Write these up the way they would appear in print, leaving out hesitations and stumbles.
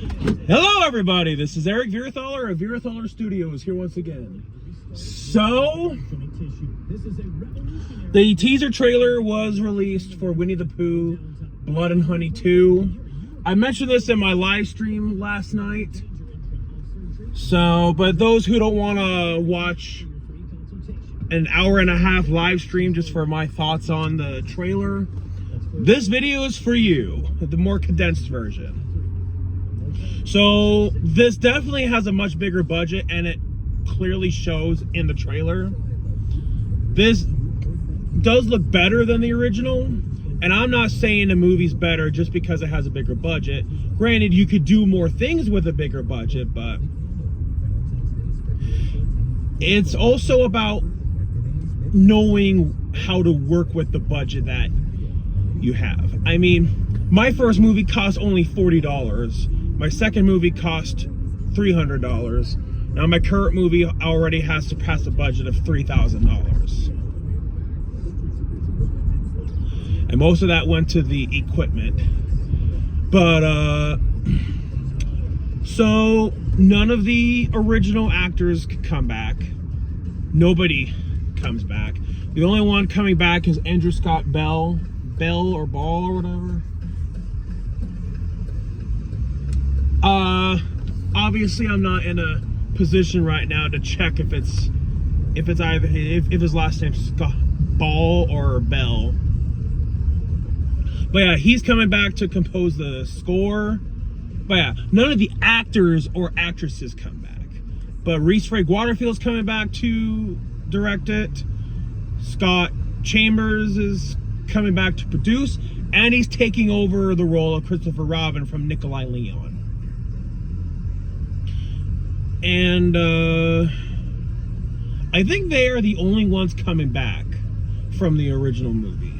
Hello, everybody. This is Eric Vierethaler of Vierethaler Studios here once again. So, the teaser trailer was released for Winnie the Pooh, Blood and Honey 2. I mentioned this in my live stream last night. So, but those who don't want to watch an hour and a half live stream just for my thoughts on the trailer, this video is for you, the more condensed version. So this definitely has a much bigger budget, and it clearly shows in the trailer. This does look better than the original, and I'm not saying the movie's better just because it has a bigger budget. Granted, you could do more things with a bigger budget, but it's also about knowing how to work with the budget that you have. I mean, my first movie cost only $40. My second movie cost $300. Now my current movie already has surpassed a budget of $3,000. And most of that went to the equipment. But, so none of the original actors could come back. Nobody comes back. The only one coming back is Andrew Scott Bell or Ball or whatever. Obviously I'm not in a position right now to check if it's either if his last name's Scott Ball or Bell. But yeah, he's coming back to compose the score. But yeah, none of the actors or actresses come back. But Reese Frank Waterfield's coming back to direct it. Scott Chambers is coming back to produce, and he's taking over the role of Christopher Robin from Nikolai Leon. And I think they are the only ones coming back from the original movie.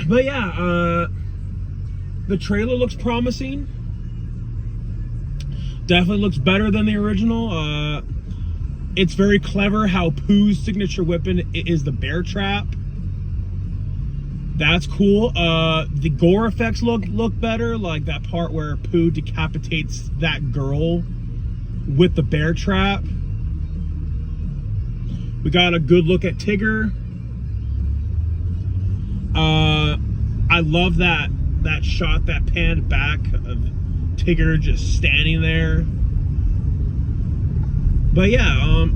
But yeah, the trailer looks promising. Definitely looks better than the original. It's very clever how Pooh's signature weapon is the bear trap. That's cool. The gore effects look better, like that part where Pooh decapitates that girl with the bear trap. We got a good look at Tigger. I love that shot that panned back of Tigger just standing there. But yeah,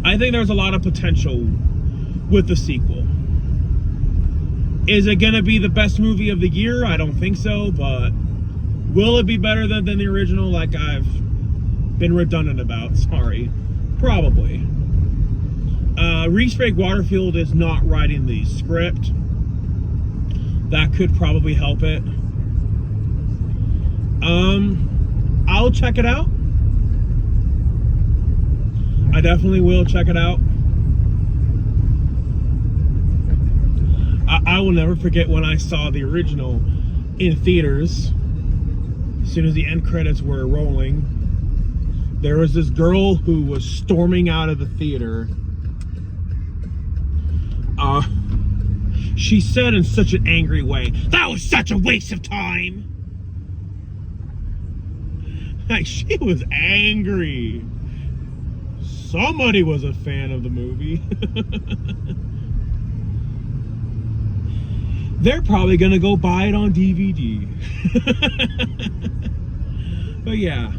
I think there's a lot of potential with the sequel. Is it gonna be the best movie of the year? I don't think so, but will it be better than the original, like I've been redundant about? Sorry. Probably. Reese Frank Waterfield is not writing the script. That could probably help it. I'll check it out. I definitely will check it out. I will never forget when I saw the original in theaters. As soon as the end credits were rolling, there was this girl who was storming out of the theater. She said in such an angry way, "That was such a waste of time." Like, she was angry. Somebody was a fan of the movie. They're probably gonna go buy it on DVD. But yeah,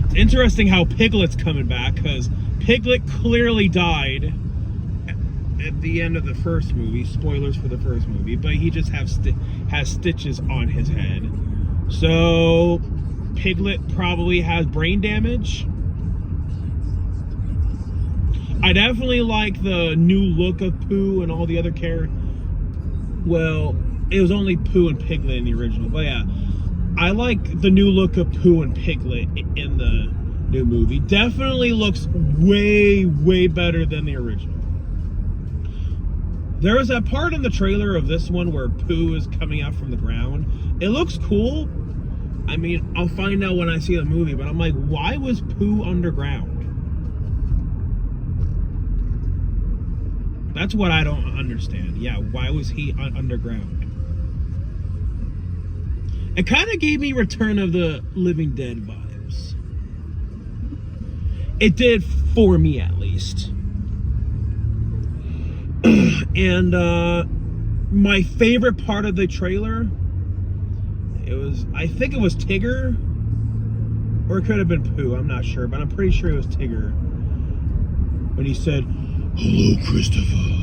it's interesting how Piglet's coming back, because Piglet clearly died at the end of the first movie. Spoilers for the first movie, but he just has stitches on his head. So Piglet probably has brain damage. I definitely like the new look of Pooh and all the other characters. Well, it was only Pooh and Piglet in the original, but yeah, I like the new look of Pooh and Piglet in the new movie. Definitely looks way, way better than the original. There was that part in the trailer of this one where Pooh is coming out from the ground. It looks cool. I mean, I'll find out when I see the movie, but I'm like, why was Pooh underground? That's what I don't understand. Yeah, why was he underground? It kind of gave me Return of the Living Dead vibes. It did, for me at least. And my favorite part of the trailer, I think it was Tigger, or it could have been Pooh, I'm not sure, but I'm pretty sure it was Tigger, when he said, "Hello, Christopher."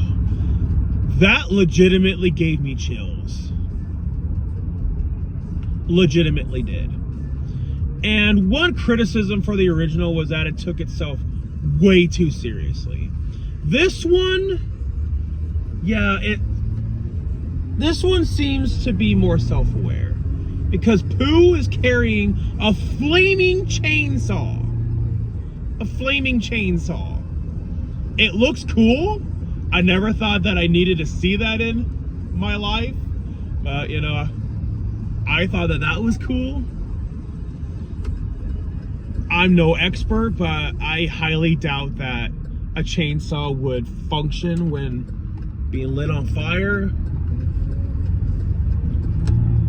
That legitimately gave me chills. Legitimately did. And one criticism for the original was that it took itself way too seriously. This one, this one seems to be more self-aware, because Pooh is carrying a flaming chainsaw. A flaming chainsaw. It looks cool. I never thought that I needed to see that in my life, but you know, I thought that was cool. I'm no expert, but I highly doubt that a chainsaw would function when being lit on fire.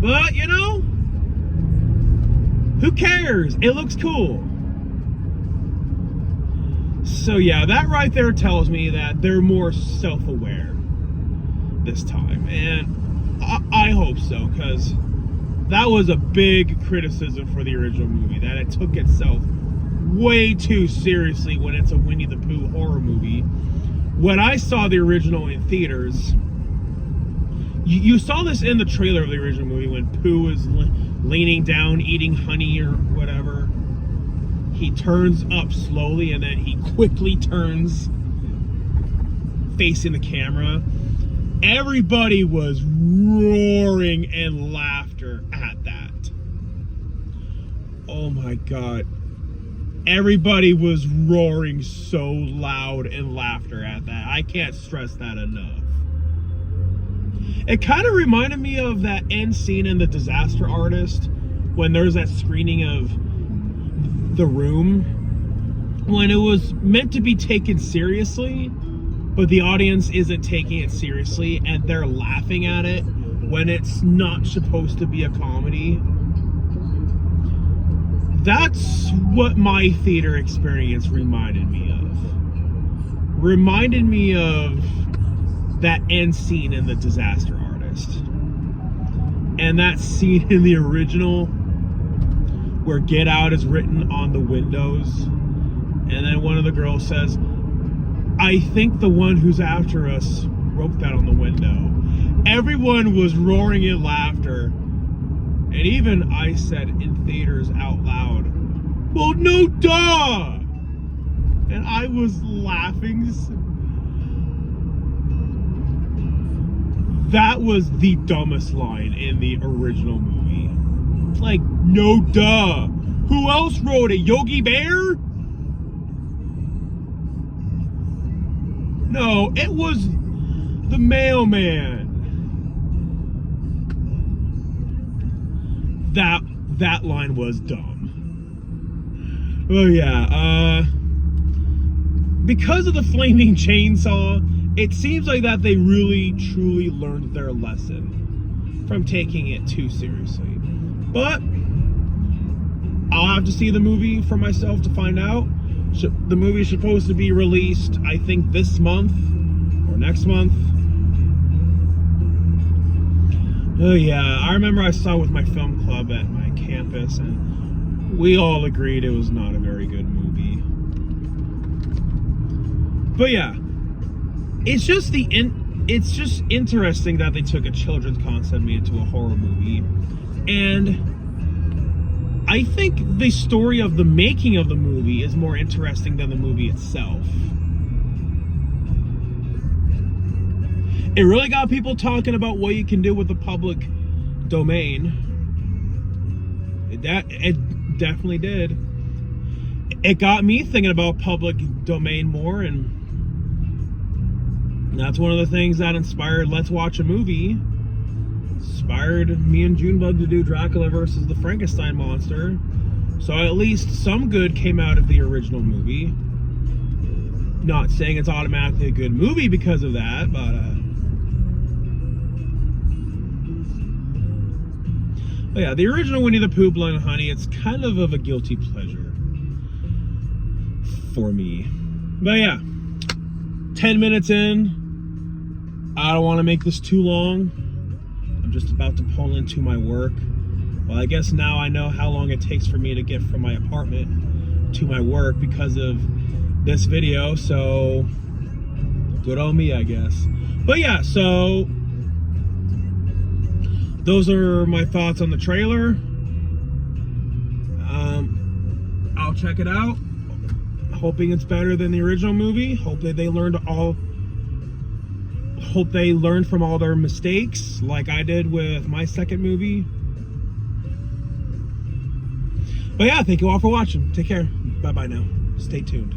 But you know, who cares? It looks cool. So yeah, that right there tells me that they're more self-aware this time. And I hope so, because that was a big criticism for the original movie, that it took itself way too seriously when it's a Winnie the Pooh horror movie. When I saw the original in theaters, you saw this in the trailer of the original movie when Pooh is leaning down, eating honey or whatever. He turns up slowly and then he quickly turns facing the camera. Everybody was roaring in laughter at that. Oh my God. Everybody was roaring so loud in laughter at that. I can't stress that enough. It kind of reminded me of that end scene in The Disaster Artist when there's that screening of The Room, when it was meant to be taken seriously, but the audience isn't taking it seriously and they're laughing at it when it's not supposed to be a comedy. That's what my theater experience reminded me of. Reminded me of that end scene in The Disaster Artist. And that scene in the original where "Get Out" is written on the windows. And then one of the girls says, "I think the one who's after us wrote that on the window." Everyone was roaring in laughter. And even I said in theaters out loud, "Well, no duh!" And I was laughing. That was the dumbest line in the original movie. Like, no duh. Who else wrote it? Yogi Bear? No, it was the mailman. That line was dumb. Oh yeah, because of the flaming chainsaw, it seems like that they really truly learned their lesson from taking it too seriously. But I'll have to see the movie for myself to find out. The movie is supposed to be released, I think, this month or next month. Oh yeah, I remember I saw it with my film club at my campus, and we all agreed it was not a very good movie. But yeah, it's just interesting that they took a children's concept and made it into a horror movie. And I think the story of the making of the movie is more interesting than the movie itself. It really got people talking about what you can do with the public domain. It definitely did. It got me thinking about public domain more, and that's one of the things that inspired Let's Watch a Movie. Inspired me and Junebug to do Dracula versus the Frankenstein monster. So at least some good came out of the original movie. Not saying it's automatically a good movie because of that, But yeah, the original Winnie the Pooh, Blood and Honey, it's kind of a guilty pleasure for me. But yeah, 10 minutes in. I don't want to make this too long. I'm just about to pull into my work. Well, I guess now I know how long it takes for me to get from my apartment to my work because of this video, so good on me, I guess. But yeah, so those are my thoughts on the trailer. I'll check it out, hoping it's better than the original movie. Hope that they learned from all their mistakes, like I did with my second movie. But yeah, thank you all for watching. Take care. Bye bye now. Stay tuned.